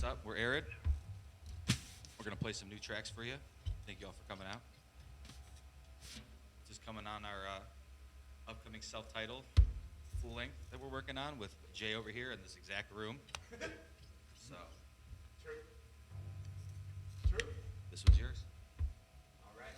what's up? We're Arid. We're gonna play some new tracks for you. Thank you all for coming out. Just coming on our upcoming self-titled full length that we're working on with Jay over here in this exact room. So True. True. this one's yours. All right.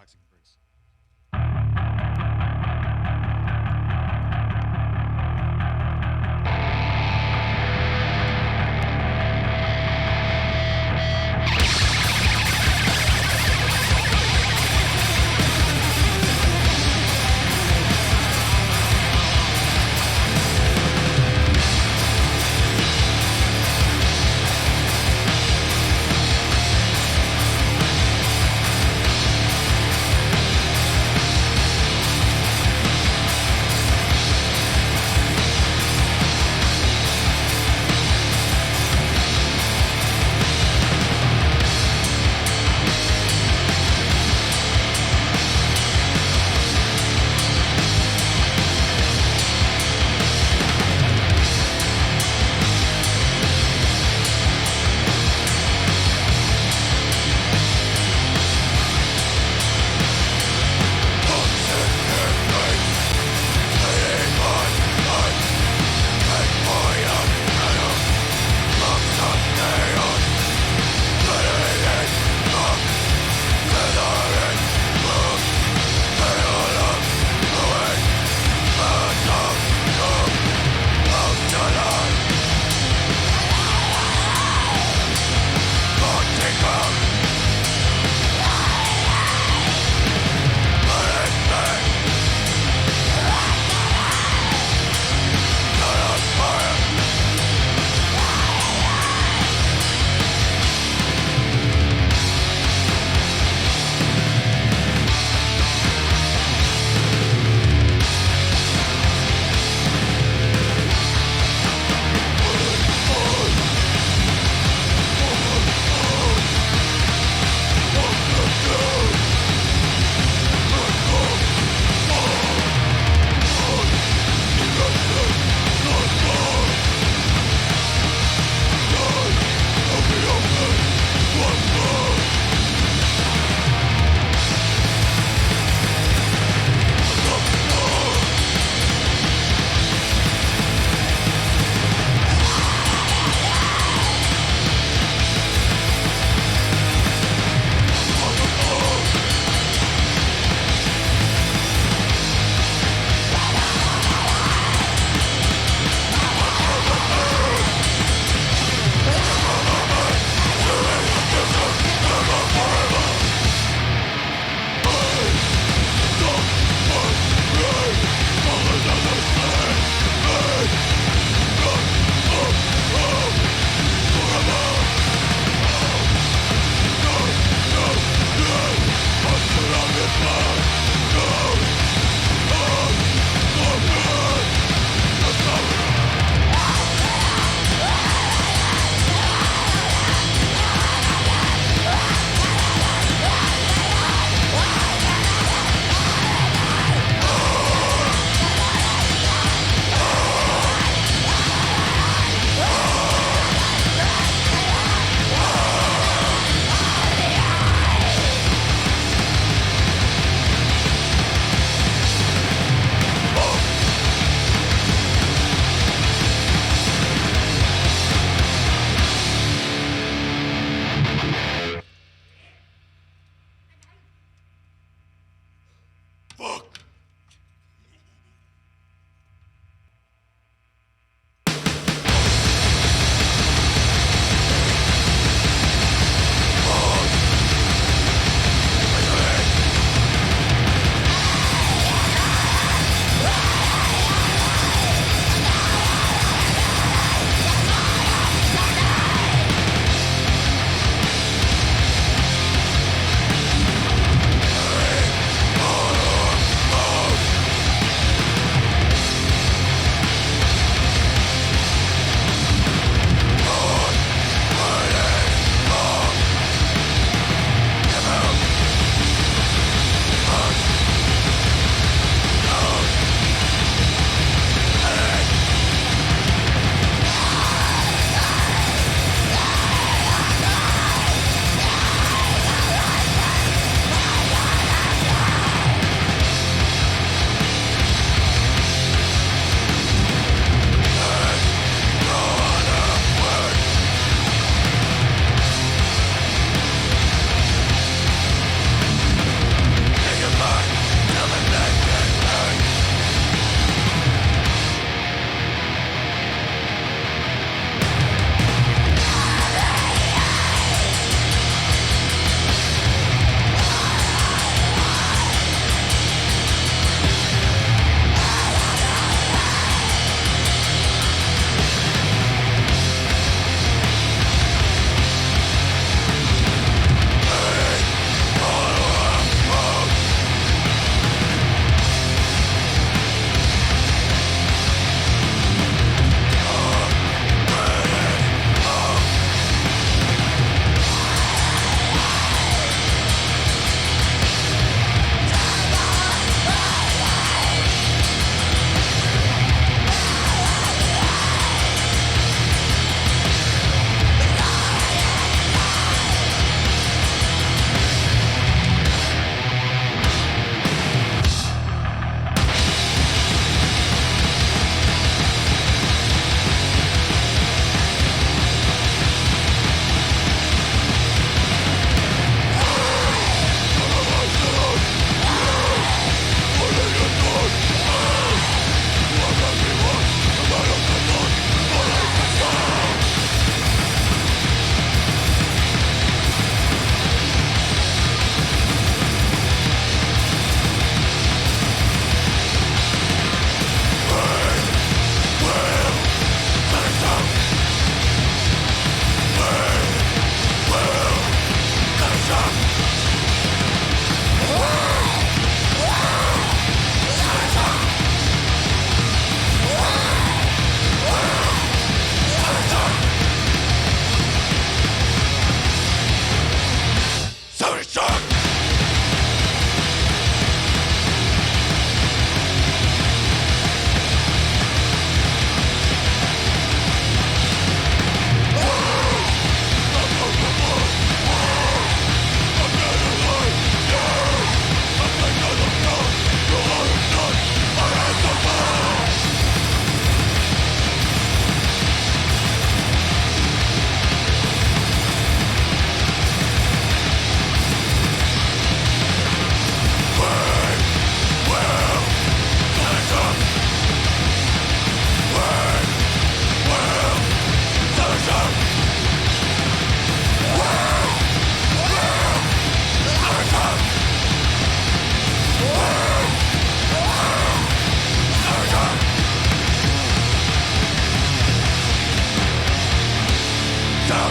Classic Bricks.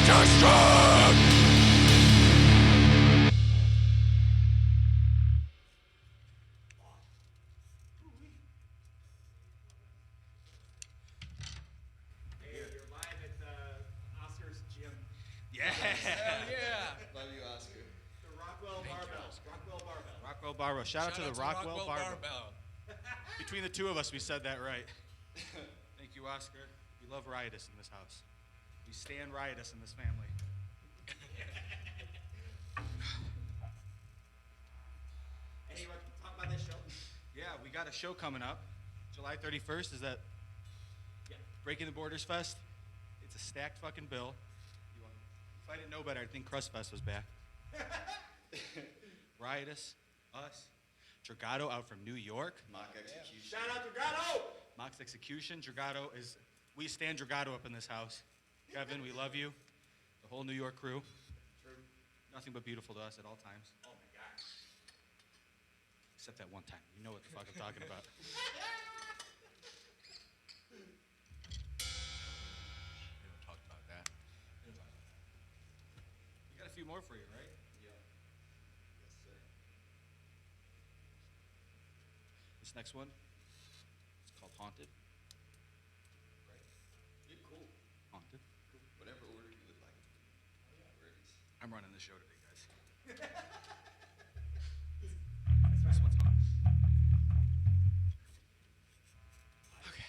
Hey, you're live at Oscar's gym. Yeah. Love you, Oscar. The Rockwell Barbell. Rockwell Barbell. Rockwell Barbell. Shout out to the Rockwell Barbell. Between the two of us, we said that right. Thank you, Oscar. We love riotous in this house. We stand riotous in this family. Hey, you want to talk about this show? Yeah, we got a show coming up. July 31st. Is that Yeah. Breaking the Borders Fest? It's a stacked fucking bill. If I didn't know better, I'd think Crust Fest was back. Riotous, us, Dragato out from New York. Mock execution. Shout out to Grotto! Mock's Execution. Dragato is, we stand Dragato up in this house. Kevin, we love you. The whole New York crew. True. Nothing but beautiful to us at all times. Oh my gosh. Except that one time. You know what the fuck I'm talking about. We don't talk about that. We got a few more for you, right? Yeah. Yes, sir. This next one, it's called Haunted. Right. Yeah, cool. Haunted. Cool. Whatever order you would like. Where it is. I'm running the show today, guys. This one's hot. Okay.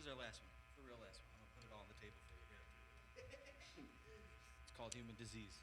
is our last one. The real last one. I'm gonna put it all on the table for you here. It's called Human Disease.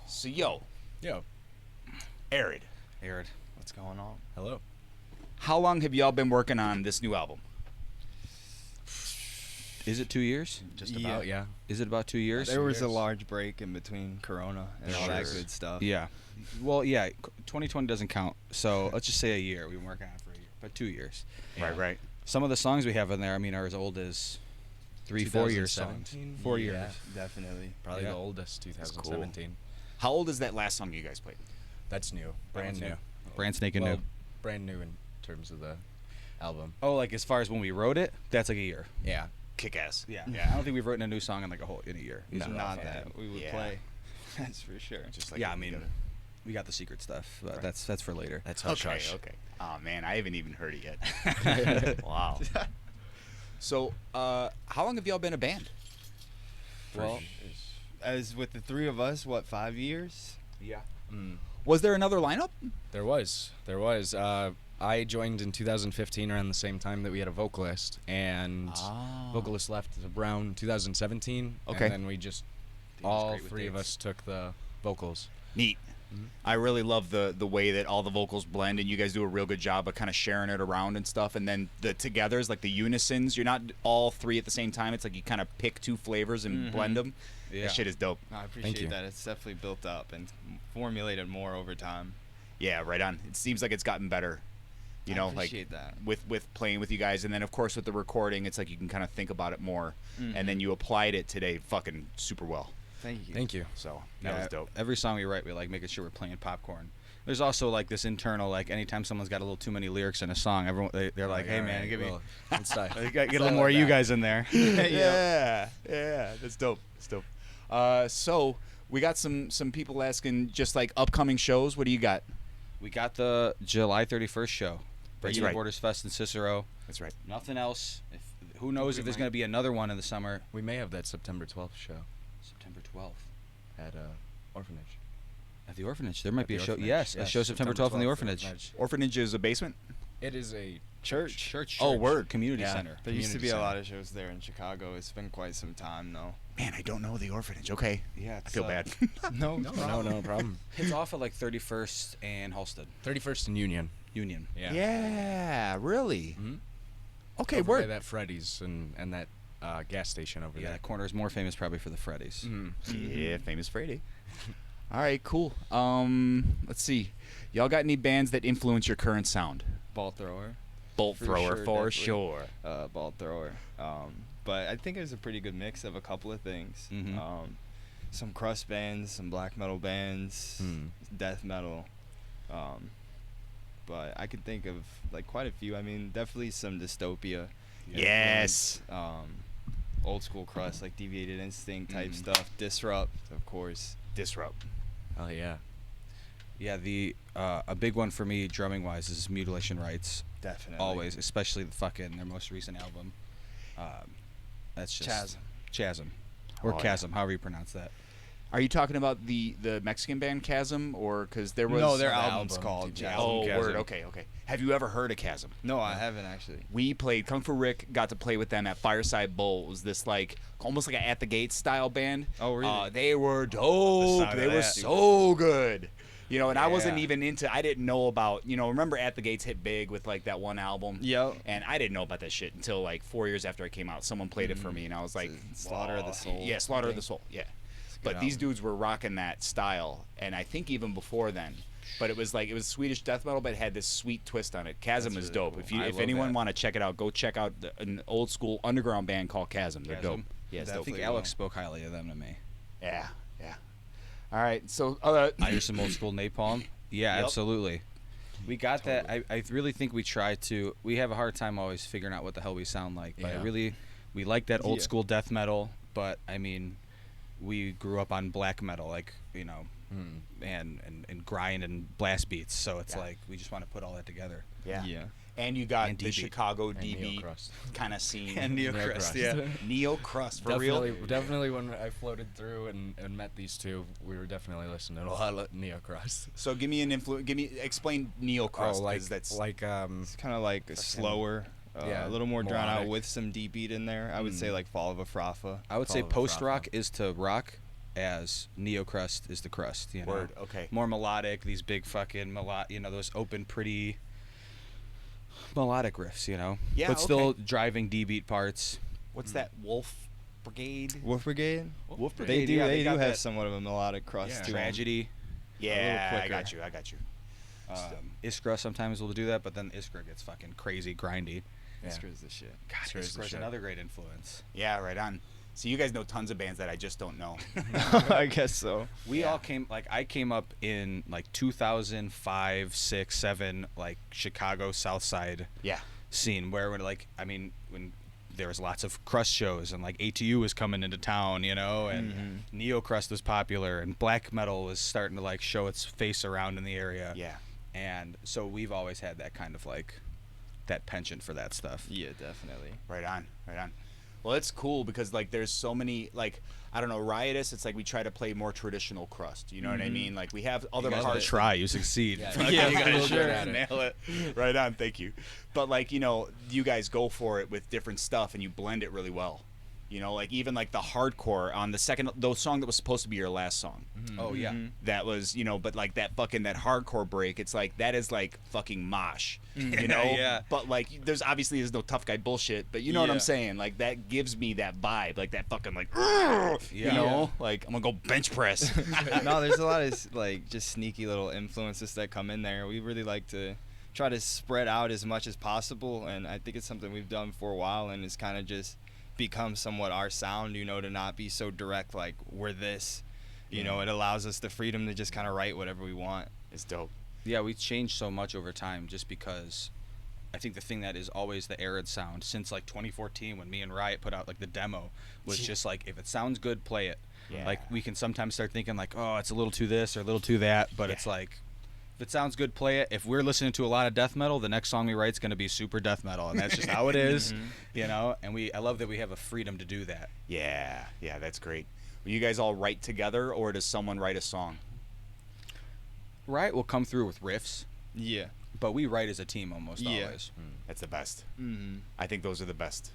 So, yo, Arid, what's going on? Hello. How long have y'all been working on this new album? Is it 2 years? Just about, yeah. Is it about 2 years? There was a large break in between Corona and all that good stuff. Yeah. Well, yeah, 2020 doesn't count, so let's just say a year. We've been working on it for a year, but 2 years. Yeah. Right. Some of the songs we have in there, I mean, are as old as 3-4 years songs. 4 years. Yeah, definitely. Probably Yeah. the oldest, 2017. How old is that last song you guys played? That's new. Brand new. Brand spanking Well, new. brand new in terms of the album. Oh, like as far as when we wrote it, that's like a year. Yeah. Kick ass. Yeah. I don't think we've written a new song in like in a year. Not Yeah. that we would Yeah. play. That's for sure. Just like I mean, We got the secret stuff, but that's for later. That's hush hush. Okay. Oh man, I haven't even heard it yet. Wow. So, how long have y'all been a band? Well, as with the three of us, what, 5 years? Yeah. Mm. Was there another lineup? There was. I joined in 2015 around the same time that we had a vocalist, and vocalist left around 2017. Okay. And then we just, He was all great with three of dates. us took the vocals. Neat. I really love the way that all the vocals blend, and you guys do a real good job of kind of sharing it around and stuff. And then the togethers, like the unisons, you're not all three at the same time. It's like you kind of pick two flavors and blend them. Yeah. That shit is dope. No, I appreciate you. that. It's definitely built up and formulated more over time. Yeah, right on. It seems like it's gotten better. You I know, appreciate like that. with playing with you guys, and then of course with the recording, it's like you can kind of think about it more, and then Mhm. you applied it today, fucking super well. Thank you. Thank you. So that Yeah, was dope. Every song we write, we like making sure we're playing popcorn. There's also like this internal, like anytime someone's got a little too many lyrics in a song, everyone they're like, "Hey man, give me Let's start. get a little more of you guys in there." yeah, that's dope. That's dope. So we got some people asking just like upcoming shows. What do you got? We got the July 31st show, That's Breaking right. the Borders Fest in Cicero. That's right. Nothing else. Who knows if there's going to be another one in the summer? We may have that September 12th show September 12th at orphanage. at the orphanage. There might At be a the show. orphanage. Yes, a show September 12th in the orphanage. Orphanage is a basement. It is a Church. Oh, word. Community Yeah. center. There used to Community be a center. lot of shows there in Chicago. It's been quite some time, though. Man, I don't know the orphanage. Okay, Yeah, I feel bad. No, no problem. It's off at like 31st and Halsted 31st and Union. Union. Yeah. Yeah, really. Mhm. Okay, Over by word. that Freddy's and that gas station over Yeah, there. that corner is more famous probably for the Freddy's. Mhm. Yeah, famous Friday. All right, cool. Let's see. Y'all got any bands that influence your current sound? Ball thrower. Bolt For thrower sure, for definitely. sure. Ball thrower. But I think it was a pretty good mix of a couple of things. Mhm. Some crust bands, some black metal bands, Hmm. death metal. But I could think of like quite a few. I mean, definitely some dystopia. Yes. Old school crust, like Deviated Instinct type Mhm. stuff. Disrupt, of course. Disrupt. Oh yeah. Yeah, the a big one for me drumming wise is Mutilation Rights. Definitely. Always, especially the fucking their most recent album. That's just Chasm. Or Oh, yeah. Chasm, however you pronounce that. Are you talking about the Mexican band Chasm, or because there was? No, their the album's album, called the Chasm. Oh, Chasm. word. Okay. Have you ever heard of Chasm? No, I haven't actually. We played Kung Fu Rick. Got to play with them at Fireside Bowl. It was this like almost like an At the Gates style band. Oh, really? They were dope. side They of were that. so good. You know, and I wasn't Yeah. even into. I didn't know about. You know, remember At the Gates hit big with like that one album. Yep. And I didn't know about that shit until like 4 years after it came out. Someone played it for me, and I was like, Slaughter of the "Whoa." Soul, Yeah, I Slaughter of think. the Soul. Yeah. good But these album. dudes were rocking that style, and I think even before then. But it was Swedish death metal, but it had this sweet twist on it. Chasm That's is really dope. cool. If you I if love anyone that. want to check it out, go check out an old school underground band called Chasm. They're dope. Chasm? Yeah, it's I dope. think Definitely Alex will. spoke highly of them to me. Yeah, yeah. All right, so I hear some old school Napalm. Yeah, Yep. absolutely. We got that. I really think we try to. We have a hard time always figuring out what the hell we sound like. But Yeah. we like that old Yeah. school death metal. But I mean, we grew up on black metal, like and grind and blast beats. So it's Yeah. like we just want to put all that together. yeah. Yeah. And you got And the D-Beat. Chicago And DB Neocrust. kind of scene. Neocrust, yeah. Neo Crust for Definitely, real. definitely when I floated through and met these two, we were definitely listening to a lot of Neocrust. So give me an influence. Explain Neo Crust. 'cause that's It's kind of like slower, yeah, a little more drawn out melodic. with some deep beat in there. I would say like Fall of a Frafa. I would say Follow the post rock Frafa. is to rock, as Neocrust is the crust. You know? Word, okay. More melodic. These big fucking those open, pretty melodic riffs. You know. Yeah, But still okay. driving D beat parts. What's that? Wolf Brigade. Wolf Brigade. Wolf They Brigade, do. yeah, they got do have that somewhat of a melodic crust to 'em. tragedy. Yeah, I quicker. got you. I got you. Iskra sometimes will do that, but then Iskra gets fucking crazy grindy. Iskra's the shit. God, Iskra's the Iskra's shit. another great influence. Yeah, right on. So you guys know tons of bands that I just don't know. I guess so. We Yeah. all I came up in like 2005, 6, 7, like Chicago South Side Yeah. scene where when there was lots of crust shows, and like ATU was coming into town, you know, and neo crust was popular, and black metal was starting to like show its face around in the area. Yeah. And so we've always had that kind of like that penchant for that stuff. Yeah, definitely. Right on, right on. Well, it's cool because like there's so many like I don't know, Riotous. It's like we try to play more traditional crust. You know what I mean? Like we have other You parts. try, you succeed. Yeah, you guys sure at it. nail it. Right on, thank you. But like, you know, you guys go for it with different stuff and you blend it really well. You know, like even like the hardcore on the song that was supposed to be your last song. Oh yeah. That was, you know, but like that hardcore break, it's like that is like fucking mosh. You know? Yeah. But like there's no tough guy bullshit, but you know what I'm Yeah. saying? Like that gives me that vibe, like that fucking like you Yeah. know? Like I'm gonna go bench press. No, there's a lot of like just sneaky little influences that come in there. We really like to try to spread out as much as possible, and I think it's something we've done for a while, and it's kind of just become somewhat our sound, you know, to not be so direct like we're this, you know. It allows us the freedom to just kind of write whatever we want. It's dope. Yeah, we've changed so much over time just because I think the thing that is always the arid sound since like 2014 when me and Riot put out like the demo was just like, if it sounds good, play it. Yeah. Like we can sometimes start thinking like, oh, it's a little too this or a little too that, but Yeah. it's like, if it sounds good, play it. If we're listening to a lot of death metal, the next song we write is going to be super death metal, and that's just how it is, you know. And I love that we have a freedom to do that. Yeah, that's great. Will you guys all write together or does someone write a song? Riot will come through with riffs, Yeah. but we write as a team almost Yeah. always. That's the best. Mm-hmm. I think those are the best.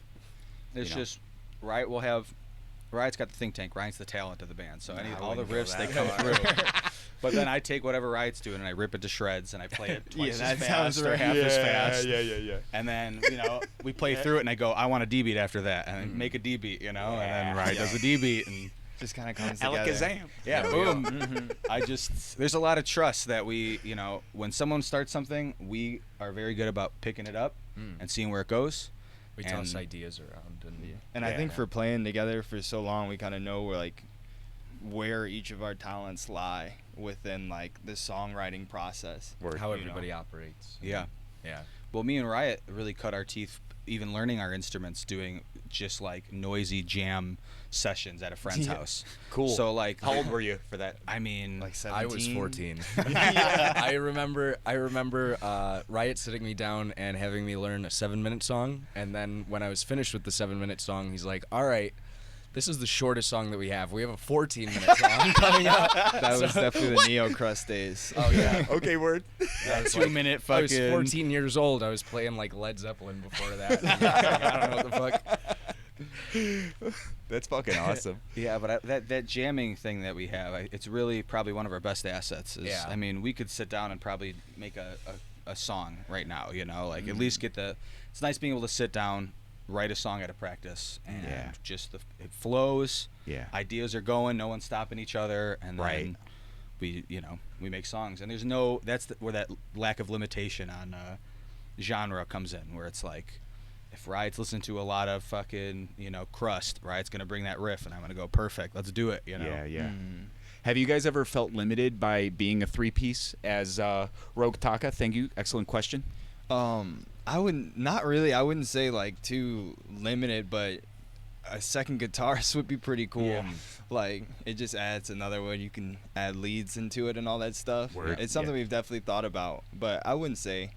It's You know. just Riot will have. Riot's got the think tank. Ryan's the talent of the band, so I all the wouldn't go riffs they that come through. But then I take whatever Riot's doing and I rip it to shreds and I play it twice that as sounds fast or right. half as fast. Yeah. And then we play through it and I go, I want a D beat after that, and then make a D beat, and then Riot does a D beat, and Just kind of comes together. Alakazam. yeah, There we go. boom. There's a lot of trust that we, when someone starts something, we are very good about picking it up and seeing where it goes. We And- toss ideas around and And I Yeah. think for playing together for so long, we kind of know where each of our talents lie within like the songwriting process. Word. how you know. everybody operates. Yeah. Yeah. Well, me and Riot really cut our teeth even learning our instruments, doing just like noisy jam sessions at a friend's house. Cool. So like, How old were you for that? I mean, Like 17. I was 14. I remember Riot sitting me down and having me learn a 7-minute song, and then when I was finished with the 7-minute song, he's like, "All right, this is the shortest song that we have. We have a 14-minute song coming up." That was definitely the Neo Crust days. Oh yeah. Okay, word. Yeah, it's 2-minute I was fucking. 14 years old. I was playing like Led Zeppelin before that. I don't know what the fuck. That's fucking awesome. Yeah, but that jamming thing that we have, it's really probably one of our best assets. Yeah. I mean, we could sit down and probably make a song right now, like at least get it's nice being able to sit down, write a song at a practice, and Yeah. just it flows. Yeah. Ideas are going, no one's stopping each other, and then Right. we make songs. And there's where that lack of limitation on genre comes in, where it's like, if Riot's listening to a lot of fucking, crust, Riot's gonna bring that riff, and I'm gonna go, perfect, let's do it, Yeah. Have you guys ever felt limited by being a three-piece as Rogue Taka? Thank you. Excellent question. I wouldn't say like too limited, but a second guitarist would be pretty cool. Yeah. Like it just adds another way you can add leads into it and all that stuff. Word. It's something Yeah. we've definitely thought about, but I wouldn't say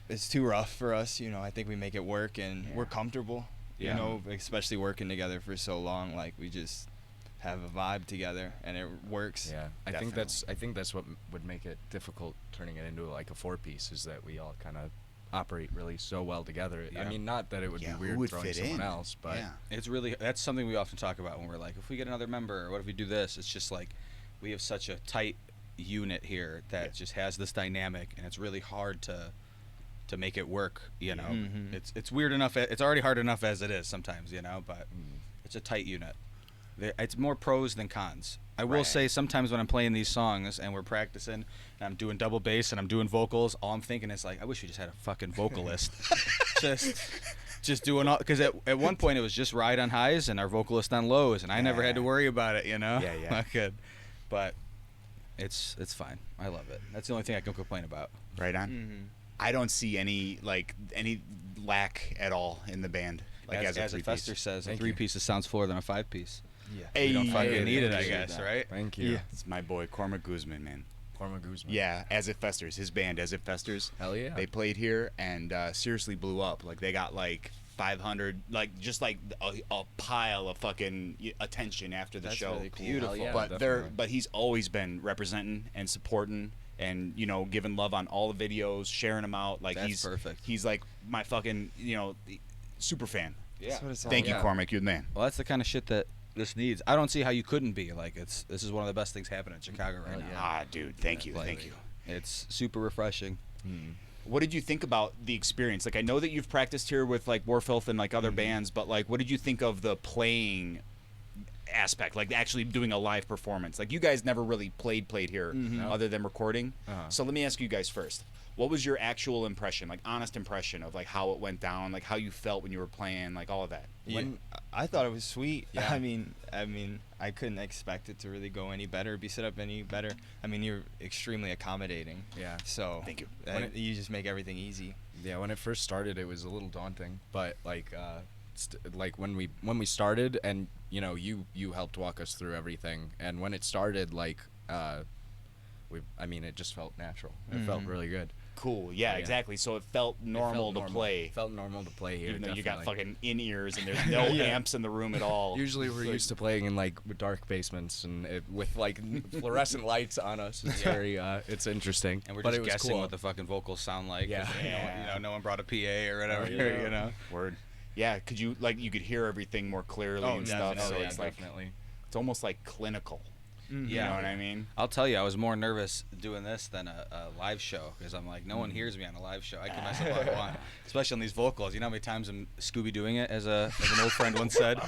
it's too rough for us. I think we make it work and we're comfortable. Yeah. Especially working together for so long, like we just have a vibe together and it works. Yeah, I Definitely. think that's what would make it difficult turning it into like a 4-piece, is that we all kind of operate really so well together. I Yeah. mean, not that it would Yeah, be who weird would throwing fit someone in? else, but Yeah. That's something we often talk about when we're like, if we get another member, or what if we do this? It's just like, we have such a tight unit here that Yeah. just has this dynamic, and it's really hard to make it work. Mhm. It's weird enough. It's already hard enough as it is sometimes, but it's a tight unit. It's more pros than cons. I will Right. say sometimes when I'm playing these songs and we're practicing and I'm doing double bass and I'm doing vocals, all I'm thinking is like, I wish we just had a fucking vocalist. just doing all, because at one point it was just Ride on highs and our vocalist on lows, and I never had to Yeah. worry about it, Yeah. I could, but it's fine. I love it. That's the only thing I can complain about. Right on. Mm-hmm. I don't see any lack at all in the band. Like as a it three-piece. Fester says, a Thank you. three-piece sounds fuller than a five-piece. Yeah. Hey, We don't fucking Hey, need it, I appreciate guess, that. right? Thank you. Yeah. It's my boy Cormac Guzman, man. Cormac Guzman. Yeah, As It Festers, his band As It Festers. Hell yeah. They played here and seriously blew up. Like they got like 500, like just like a pile of fucking attention after the That's show. really cool. Beautiful. Hell yeah, But he's always been representing and supporting and giving love on all the videos, sharing them out. Like That's he's perfect. He's like my fucking super fan. Yeah. That's what it's all Thank you, about. Cormac. You're the man. Well, that's the kind of shit that this needs. I don't see how you couldn't be. Like, this is one of the best things happening in Chicago right now. Ah, dude. Thank you. Like, Thank you. It's super refreshing. What did you think about the experience? Like, I know that you've practiced here with like Warfilth and like other Mm-hmm. bands, but like, what did you think of the playing aspect? Like, actually doing a live performance. Like, you guys never really played here, Mm-hmm. other than recording. Uh-huh. So let me ask you guys first. What was your actual impression, like honest impression of like how it went down, like how you felt when you were playing, like all of that? When I thought it was sweet. Yeah. I mean, I couldn't expect it to really go any better, be set up any better. I mean, you're extremely accommodating. Yeah. So Thank you. you just make everything easy. Yeah, when it first started, it was a little daunting, but like when we started, and you helped walk us through everything, and when it started, like it just felt natural. It felt really good. Cool. Yeah, Yeah. exactly. So it felt normal It felt to play. Felt normal to play here. Even though you got definitely. fucking in-ears and there's no amps in the room at all. Usually we're used to playing in like dark basements and with like fluorescent lights on us. It's very it's interesting. And we're but just it was guessing cool. what the fucking vocals sound like. 'cause Yeah. no one brought a PA or whatever. Yeah. Word. Yeah, could you you could hear everything more clearly Oh, and stuff. So definitely. it's like definitely. it's almost like clinical. Mm-hmm. You know what I mean? I'll tell you, I was more nervous doing this than a live show because I'm like, no one hears me on a live show. I can mess up all I want, especially on these vocals. You know how many times I'm Scooby doing it, as an old friend once said.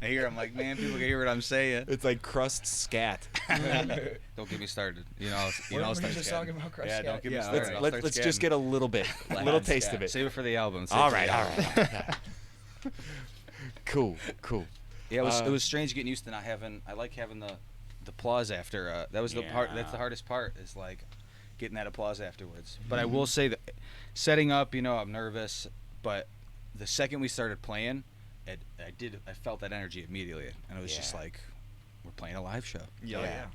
I hear, I'm like, man, people can hear what I'm saying. It's like crust scat. Don't get me started. I'll start scatting. about Crush Yeah, Scat? don't get me Yeah, started. alright. I'll let's start let's scatting. just get a little bit, a little taste of it. Save it for the album. All right. Cool. Yeah, it was strange getting used to not having. I like having the applause after. That was the part. That's the hardest part. Is like getting that applause afterwards. But I will say that setting up, I'm nervous. But the second we started playing, I felt that energy immediately, and it was just Yeah. like we're playing a live show. Yeah.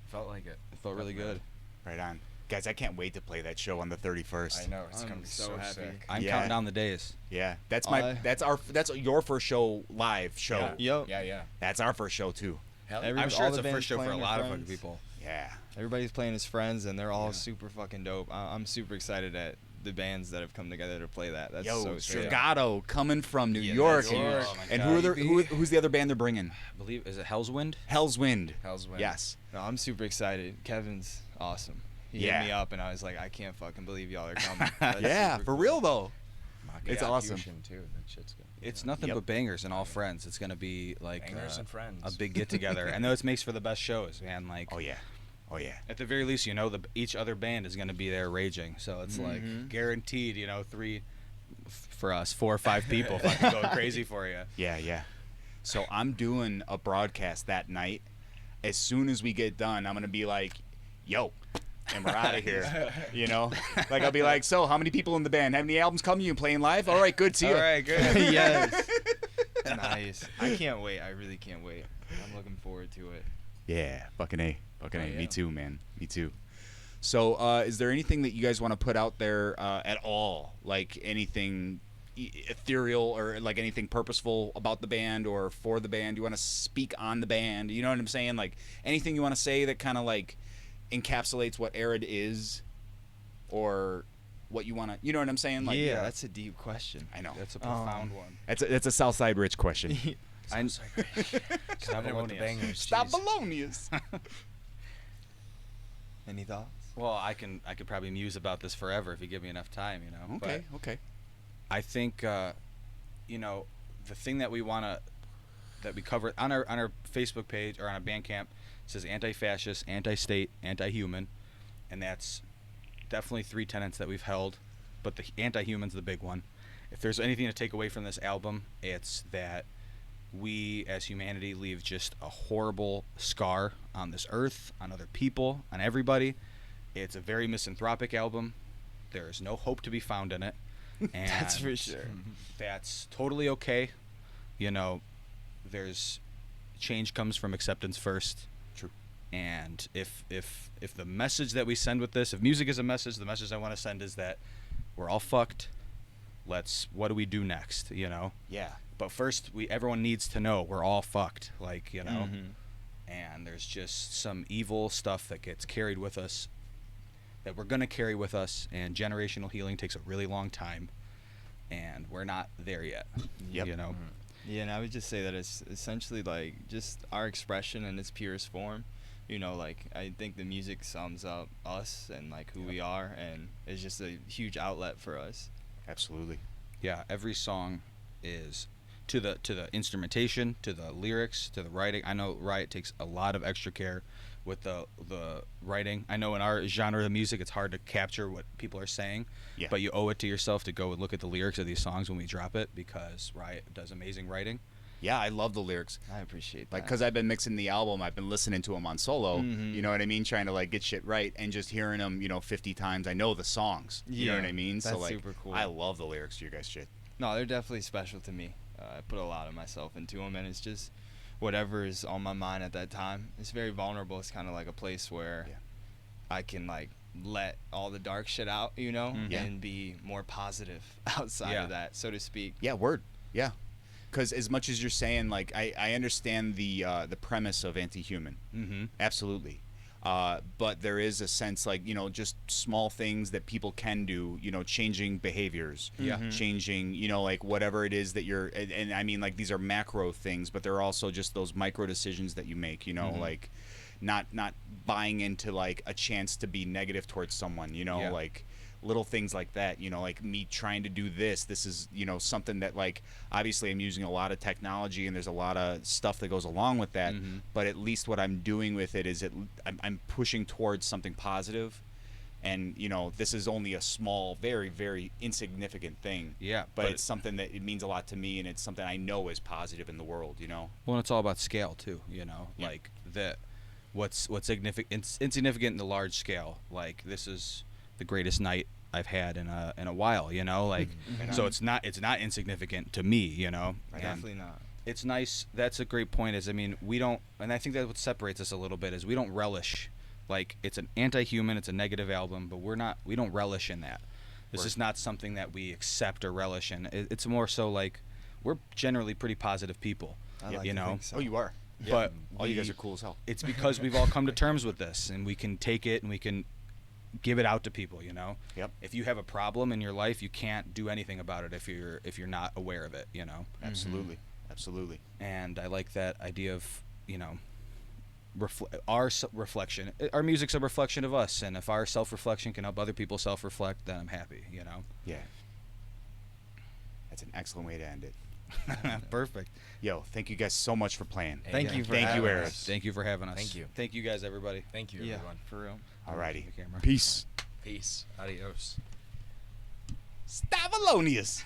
Felt like it. It felt really good. Right on, guys. I can't wait to play that show on the 31st. I know it's I'm gonna be so so happy. sick. I'm Yeah. counting down the days. Yeah, that's I- that's your first show, live show. Yep. Yeah. That's our first show too. Hell Every- I'm sure all it's the a bands first show for a playing their lot of fucking friends. people. Yeah. Everybody's playing as friends, and they're all Yeah. super fucking dope. I'm super excited at the bands that have come together to play that. That's Yo, so sick. Stragato coming from New Yeah, York. that's huge. Oh my And God. who's the other band they're bringing? I believe is it Hell's Wind? Hell's Wind. Hell's Wind. Yes. No, I'm super excited. Kevin's awesome. He Yeah. hit me up, and I was like, I can't fucking believe y'all are coming. That's Yeah, super for cool. real though. Maki It's awesome. Fusion, too. That shit's good. It's nothing Yep. but bangers and all friends. It's gonna be like Bangers and friends. a big get together, and it makes for the best shows, man. Like, Oh yeah. at the very least, each other band is gonna be there raging. So it's like guaranteed, 4 or 5 people fucking going crazy for you. Yeah. So I'm doing a broadcast that night. As soon as we get done, I'm gonna be like, "Yo," and we're out of here. Like I'll be like, "So, how many people in the band? Have any albums coming? You playing live? All right, good. See you." All right, good. Yes. Nice. I can't wait. I really can't wait. I'm looking forward to it. Yeah, fucking A. Fucking A. yeah. Me too, man. Me too. So, is there anything that you guys want to put out there at all? Like anything ethereal or like anything purposeful about the band or for the band? You want to speak on the band? You know what I'm saying? Like anything you want to say that kind of like encapsulates what Arid is or what you want to, you know what I'm saying? Like, Yeah, that's a deep question. I know. That's a profound one. That's a Southside Rich question. I'm Stop with the bangers. Stop jeez. Bolognias. Any thoughts? Well, I could probably muse about this forever if you give me enough time, But Okay. I think, the thing that we cover on our Facebook page or on our Bandcamp says anti-fascist, anti-state, anti-human, and that's definitely 3 tenets that we've held, but the anti-human's the big one. If there's anything to take away from this album, it's that we as humanity leave just a horrible scar on this earth, on other people, on everybody. It's a very misanthropic album. There is no hope to be found in it. And That's for sure. that's totally okay. You know, there's change comes from acceptance first. True. And if the message that we send with this, if music is a message, the message I want to send is that we're all fucked. What do we do next? You know. Yeah. But first, everyone needs to know we're all fucked. Like, you know. Mhm. And there's just some evil stuff that gets carried with us, that we're gonna carry with us, and generational healing takes a really long time, and we're not there yet. Yep. You know. Yeah, and I would just say that it's essentially like just our expression in its purest form. You know, like I think the music sums up us and like who we are, and it's just a huge outlet for us. Absolutely. Yeah. Every song is to the instrumentation, to the lyrics, to the writing. I know Riot takes a lot of extra care with the writing. I know in our genre of music, it's hard to capture what people are saying, Yeah. but you owe it to yourself to go and look at the lyrics of these songs when we drop it, because Riot does amazing writing. Yeah, I love the lyrics. I appreciate Like, that. because I've been mixing the album, I've been listening to them on solo. Mhm. You know what I mean? Trying to like get shit right, and just hearing them, 50 times. I know the songs. You know Yeah, what I mean? So that's like, super cool. I love the lyrics to your guys' shit. No, they're definitely special to me. I put a lot of myself into them, and it's just whatever is on my mind at that time. It's very vulnerable. It's kind of like a place where Yeah. I can like let all the dark shit out, you know, Yeah. and be more positive outside Yeah. of that, so to speak. Yeah, word. Yeah. Because as much as you're saying, like, I understand the premise of Anti-Human. Mm-hmm. Absolutely. But there is a sense, like, just small things that people can do, changing behaviors. Yeah. Mhm. Changing, like, whatever it is that you're, and I mean, like, these are macro things, but they're also just those micro decisions that you make, Mhm. like, not buying into, like, a chance to be negative towards someone, Yeah. like, little things like that, like me trying to do this is, something that, like, obviously I'm using a lot of technology and there's a lot of stuff that goes along with that, Mhm. but at least what I'm doing with it is I'm pushing towards something positive, and this is only a small, very, very insignificant thing. Yeah, but but it's something that it means a lot to me, and it's something I know is positive in the world. Well, it's all about scale too, Yeah. like that. What's insignificant in the large scale? Like, this is the greatest night I've had in a while, like, so it's not insignificant to me, and Definitely not. it's nice. That's a great point. I mean, we don't, and I think that's what separates us a little bit, is we don't relish. Like, it's an anti-human, it's a negative album, but we don't relish in that. This Word. is not something that we accept or relish in. It's more so like, we're generally pretty positive people, I like you to know. think so. Oh, you are. But all you guys we- are cool as hell. It's because we've all come to terms with this, and we can take it and we can give it out to people, Yep. If you have a problem in your life, you can't do anything about it if you're not aware of it, Absolutely. Absolutely. And I like that idea of, our reflection. Our music's a reflection of us, and if our self-reflection can help other people self-reflect, then I'm happy, Yeah. That's an excellent way to end it. Perfect. Yo, thank you guys so much for playing. Thank you for Thank you, having Eric. us. Thank you for having us. Thank you. Thank you guys, everybody. Thank you, Yeah, everyone. for real. Alrighty. The camera. Peace. Peace. Adios. Stavolonius.